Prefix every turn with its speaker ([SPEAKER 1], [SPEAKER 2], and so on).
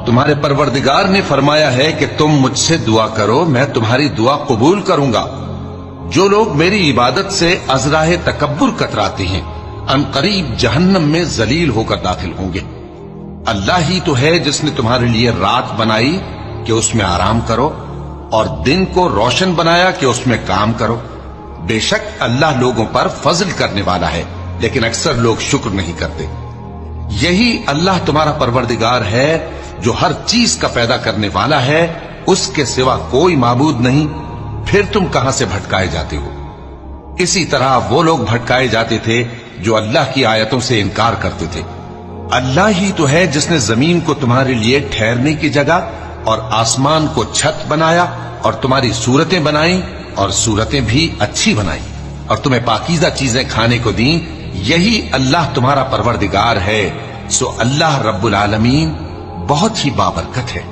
[SPEAKER 1] تمہارے پروردگار نے فرمایا ہے کہ تم مجھ سے دعا کرو، میں تمہاری دعا قبول کروں گا۔ جو لوگ میری عبادت سے ازراہ تکبر کتراتے ہیں ان قریب جہنم میں ذلیل ہو کر داخل ہوں گے۔ اللہ ہی تو ہے جس نے تمہارے لیے رات بنائی کہ اس میں آرام کرو، اور دن کو روشن بنایا کہ اس میں کام کرو۔ بے شک اللہ لوگوں پر فضل کرنے والا ہے، لیکن اکثر لوگ شکر نہیں کرتے۔ یہی اللہ تمہارا پروردگار ہے جو ہر چیز کا پیدا کرنے والا ہے، اس کے سوا کوئی معبود نہیں، پھر تم کہاں سے بھٹکائے جاتے ہو؟ اسی طرح وہ لوگ بھٹکائے جاتے تھے جو اللہ کی آیتوں سے انکار کرتے تھے۔ اللہ ہی تو ہے جس نے زمین کو تمہارے لیے ٹھہرنے کی جگہ اور آسمان کو چھت بنایا، اور تمہاری صورتیں بنائیں اور صورتیں بھی اچھی بنائیں، اور تمہیں پاکیزہ چیزیں کھانے کو دیں۔ یہی اللہ تمہارا پروردگار ہے، سو اللہ رب العالمین بہت ہی بابرکت ہے۔